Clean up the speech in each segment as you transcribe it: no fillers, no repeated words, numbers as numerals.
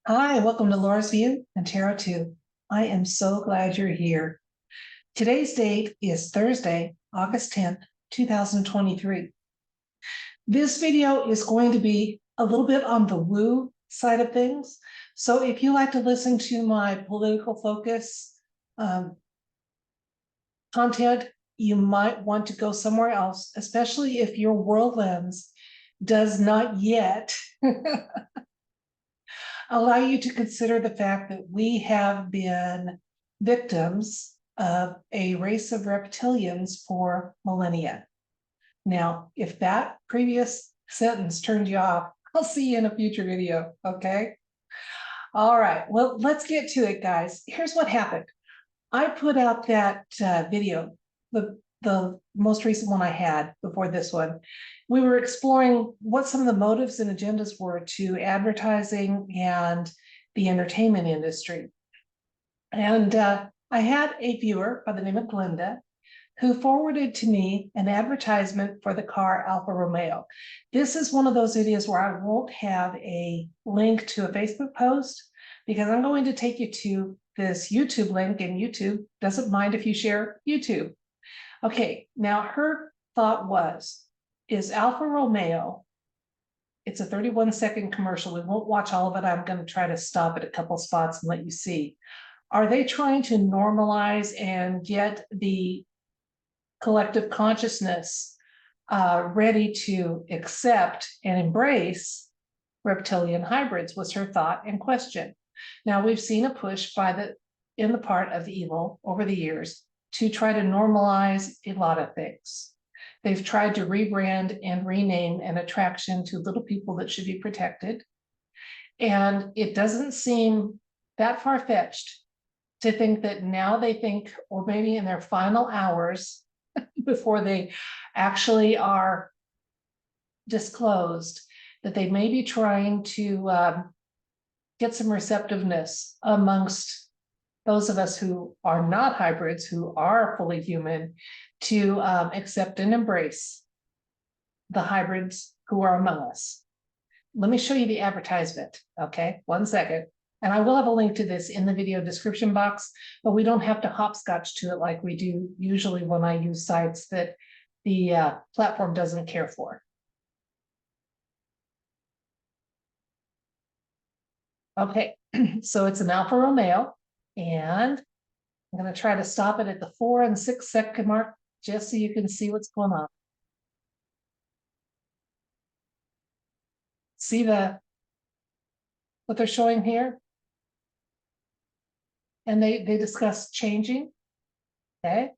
Hi, welcome to Laura's View and Tarot 2. I am so glad you're here. Today's date is Thursday, August 10th, 2023. This video is going to be a little bit on the woo side of things. So if you like to listen to my political focus content, you might want to go somewhere else, especially if your world lens does not yet allow you to consider the fact that we have been victims of a race of reptilians for millennia. Now, if that previous sentence turned you off, I'll see you in a future video, okay? All right, well, let's get to it, guys. Here's what happened. I put out that video, the most recent one I had before this one. We were exploring what some of the motives and agendas were to advertising and the entertainment industry. And I had a viewer by the name of Glenda who forwarded to me an advertisement for the car Alfa Romeo. This is one of those videos where I won't have a link to a Facebook post because I'm going to take you to this YouTube link, and YouTube doesn't mind if you share YouTube. Okay, now her thought was, is Alfa Romeo, it's a 31-second commercial. We won't watch all of it. I'm going to try to stop at a couple spots and let you see. Are they trying to normalize and get the collective consciousness ready to accept and embrace reptilian hybrids, was her thought and question. Now, we've seen a push in the part of the evil over the years to try to normalize a lot of things. They've tried to rebrand and rename an attraction to little people that should be protected. And it doesn't seem that far-fetched to think that now they think, or maybe in their final hours before they actually are disclosed, that they may be trying to get some receptiveness amongst those of us who are not hybrids, who are fully human, to accept and embrace the hybrids who are among us. Let me show you the advertisement, okay? 1 second. And I will have a link to this in the video description box, but we don't have to hopscotch to it like we do usually when I use sites that the platform doesn't care for. Okay, so it's an Alfa Romeo, and I'm going to try to stop it at the 4 and 6 second mark just so you can see what's going on. See what they're showing here? And they discuss changing, okay?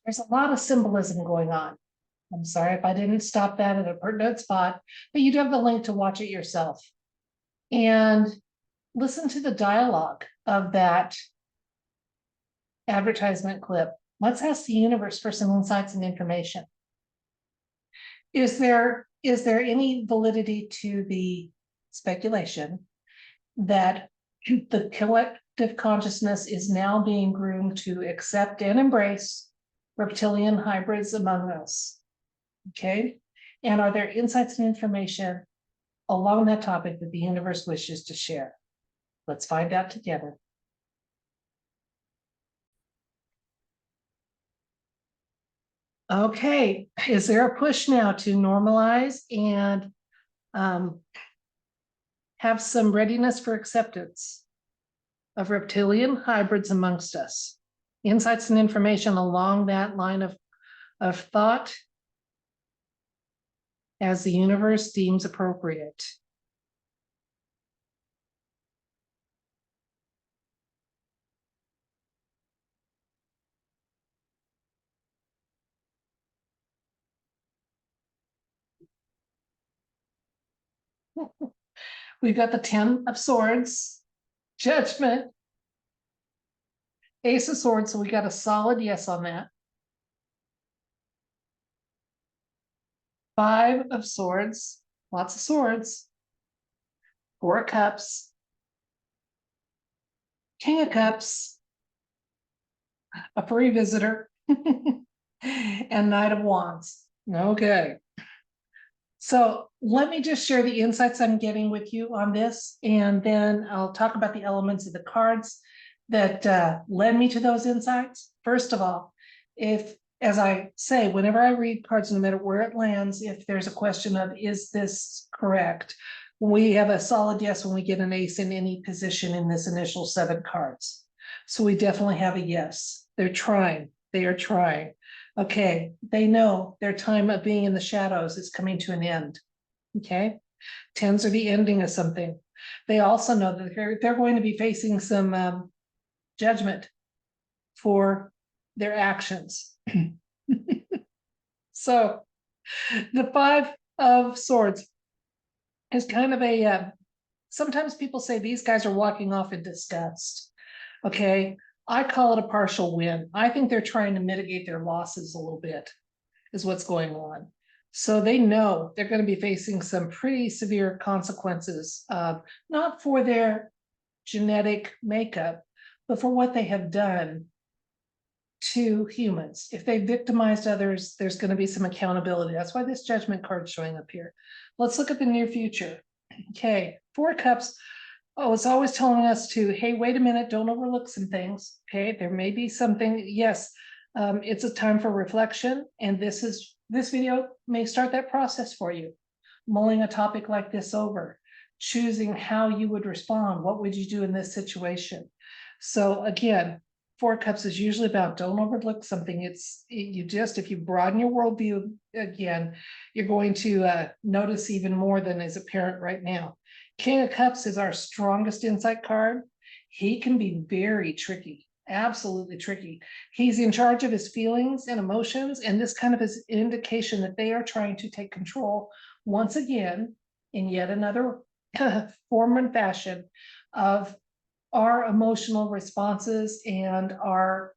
There's a lot of symbolism going on. I'm sorry if I didn't stop that at a pertinent spot, but you do have the link to watch it yourself. And listen to the dialogue of that advertisement clip. Let's ask the universe for some insights and information. Is there any validity to the speculation that the collective consciousness is now being groomed to accept and embrace reptilian hybrids among us? Okay, and are there insights and information along that topic that the universe wishes to share? Let's find out together. Okay, is there a push now to normalize and have some readiness for acceptance of reptilian hybrids amongst us? Insights and information along that line of thought as the universe deems appropriate. We've got the 10 of Swords, Judgment, Ace of Swords, so we got a solid yes on that. 5 of Swords, lots of swords. 4 of Cups, King of Cups, a furry visitor, and Knight of Wands. Okay. So let me just share the insights I'm getting with you on this, and then I'll talk about the elements of the cards that led me to those insights. First of all, if, as I say, whenever I read cards, no matter where it lands, if there's a question of, is this correct? We have a solid yes when we get an ace in any position in this initial 7 cards. So we definitely have a yes. They're trying. They are trying. Okay, they know their time of being in the shadows is coming to an end. Okay, 10s are the ending of something. They also know that they're going to be facing some judgment for their actions. So the 5 of Swords is kind of a, sometimes people say these guys are walking off in disgust. Okay, I call it a partial win. I think they're trying to mitigate their losses a little bit, is what's going on. So they know they're going to be facing some pretty severe consequences, not for their genetic makeup, but for what they have done to humans. If they victimized others, there's going to be some accountability. That's why this judgment card's showing up here. Let's look at the near future. Okay, 4 of Cups. Oh, it's always telling us to, hey, wait a minute, don't overlook some things. Okay, there may be something. Yes, it's a time for reflection, and this video may start that process for you. Mulling a topic like this over, choosing how you would respond. What would you do in this situation? So again, 4 Cups is usually about don't overlook something. If you broaden your worldview again, you're going to notice even more than is apparent right now. King of Cups is our strongest insight card. He can be very tricky, absolutely tricky. He's in charge of his feelings and emotions, and this kind of is an indication that they are trying to take control once again in yet another form and fashion of our emotional responses and our,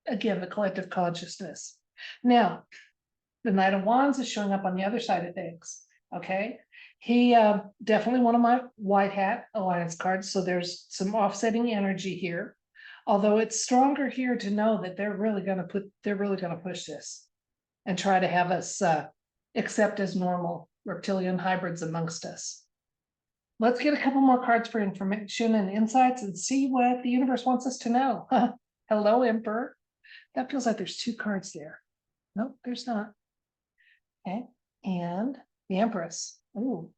again, the collective consciousness. Now, the Knight of Wands is showing up on the other side of things. Okay, he definitely one of my white hat alliance cards, so there's some offsetting energy here, although it's stronger here to know that they're really going to push this and try to have us accept as normal reptilian hybrids amongst us. Let's get a couple more cards for information and insights and see what the universe wants us to know. Hello, Emperor. That feels like there's 2 cards there. Nope, there's not. Okay, and the Empress. Ooh,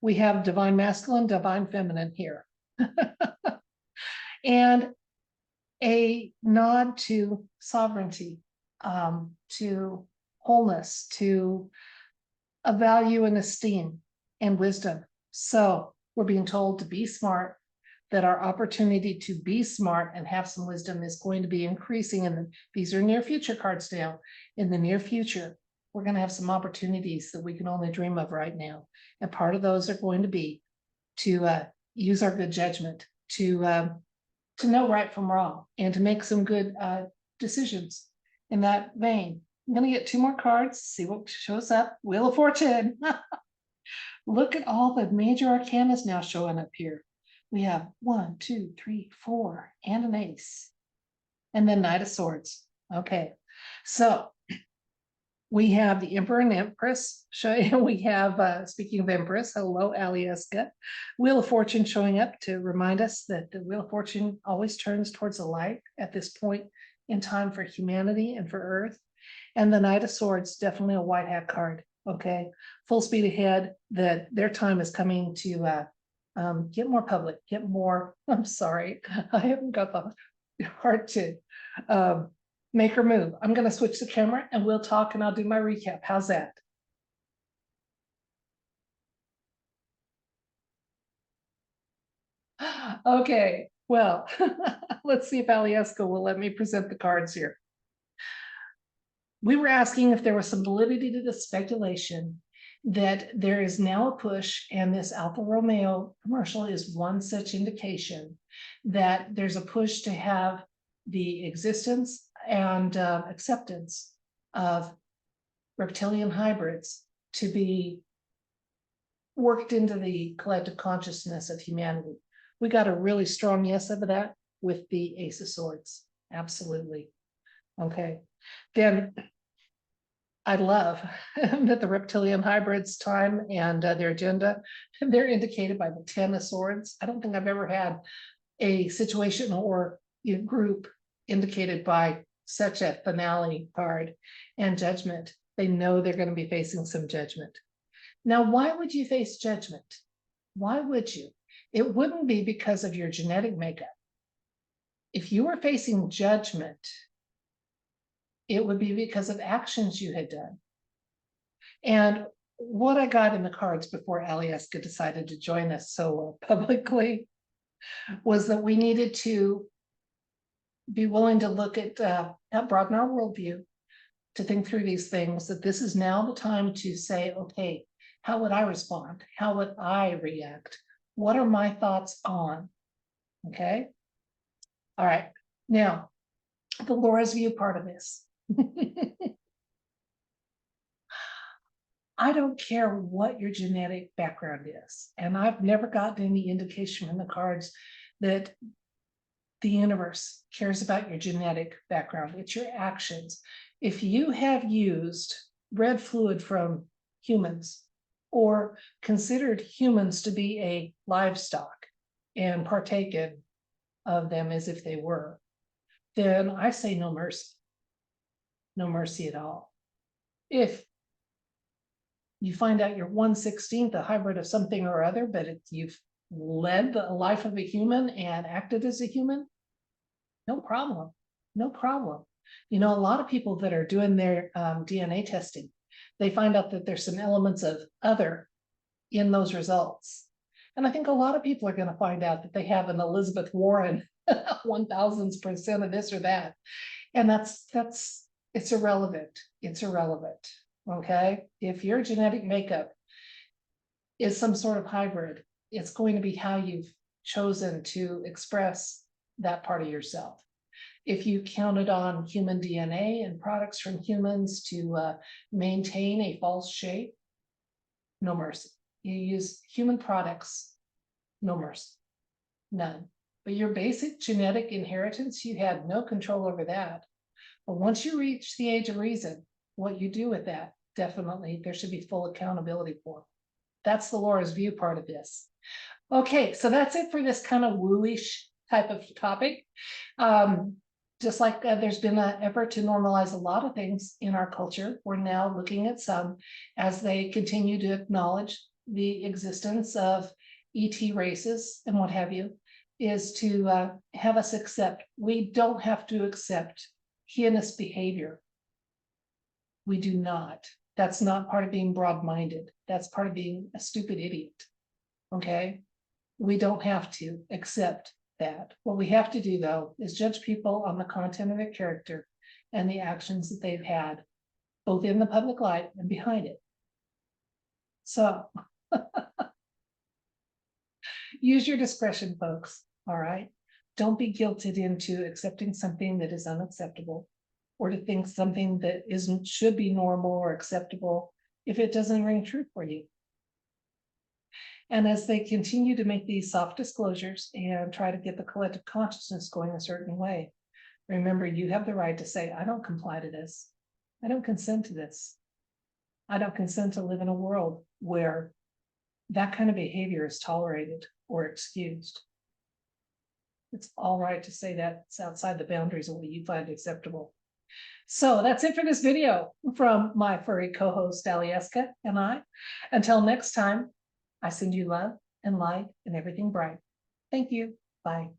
we have divine masculine, divine feminine here. And a nod to sovereignty, to wholeness, to a value and esteem and wisdom. So we're being told to be smart, that our opportunity to be smart and have some wisdom is going to be increasing. And these are near future cards now. In the near future, we're going to have some opportunities that we can only dream of right now. And part of those are going to be to use our good judgment, to know right from wrong, and to make some good decisions in that vein. I'm going to get 2 more cards, see what shows up. Wheel of Fortune. Look at all the major arcanas now showing up here. We have 1, 2, 3, 4, and an ace. And then Knight of Swords. Okay, so we have the Emperor and Empress. We have, speaking of Empress, hello, Alieska. Wheel of Fortune showing up to remind us that the Wheel of Fortune always turns towards the light at this point in time for humanity and for Earth. And the Knight of Swords, definitely a white hat card. Okay, full speed ahead, that their time is coming to get more public, get more, I'm sorry, I haven't got the heart to make her move. I'm going to switch the camera and we'll talk and I'll do my recap. How's that? Okay, well, let's see if Alieska will let me present the cards here. We were asking if there was some validity to the speculation that there is now a push, and this Alfa Romeo commercial is one such indication that there's a push to have the existence and acceptance of reptilian hybrids to be worked into the collective consciousness of humanity. We got a really strong yes of that with the Ace of Swords. Absolutely. Okay. Then I love that the reptilian hybrids time and their agenda, they're indicated by the 10 of swords. I don't think I've ever had a situation or group indicated by such a finale card and judgment. They know they're going to be facing some judgment. Now, why would you face judgment? Why would you? It wouldn't be because of your genetic makeup. If you were facing judgment, it would be because of actions you had done. And what I got in the cards before Alieska decided to join us so publicly was that we needed to be willing to look at broaden our worldview, to think through these things, that this is now the time to say, okay, how would I respond? How would I react? What are my thoughts on? Okay. All right. Now, the Laura's view part of this. I don't care what your genetic background is. And I've never gotten any indication from the cards that the universe cares about your genetic background. It's your actions. If you have used red fluid from humans or considered humans to be a livestock and partaken of them as if they were, then I say no mercy. No mercy at all. If you find out you're 1/16 a hybrid of something or other, but you've led the life of a human and acted as a human, no problem. No problem. You know, a lot of people that are doing their DNA testing, they find out that there's some elements of other in those results. And I think a lot of people are going to find out that they have an Elizabeth Warren 1000% of this or that. And it's irrelevant. It's irrelevant. Okay. If your genetic makeup is some sort of hybrid, it's going to be how you've chosen to express that part of yourself. If you counted on human DNA and products from humans to maintain a false shape, no mercy. You use human products, no mercy, none. But your basic genetic inheritance, you had no control over that. But once you reach the age of reason, what you do with that, definitely there should be full accountability for. That's the Laura's view part of this. Okay, so that's it for this kind of wooish type of topic. Just like there's been an effort to normalize a lot of things in our culture, we're now looking at some as they continue to acknowledge the existence of ET races and what have you, is to have us accept. We don't have to accept heinous behavior. We do not. That's not part of being broad-minded. That's part of being a stupid idiot. Okay? We don't have to accept that. What we have to do, though, is judge people on the content of their character and the actions that they've had, both in the public light and behind it. So, use your discretion, folks. All right? Don't be guilted into accepting something that is unacceptable, or to think something that should be normal or acceptable if it doesn't ring true for you. And as they continue to make these soft disclosures and try to get the collective consciousness going a certain way, remember, you have the right to say, I don't comply to this. I don't consent to this. I don't consent to live in a world where that kind of behavior is tolerated or excused. It's all right to say that. It's outside the boundaries of what you find acceptable. So that's it for this video from my furry co-host Alieska and I. Until next time, I send you love and light and everything bright. Thank you. Bye.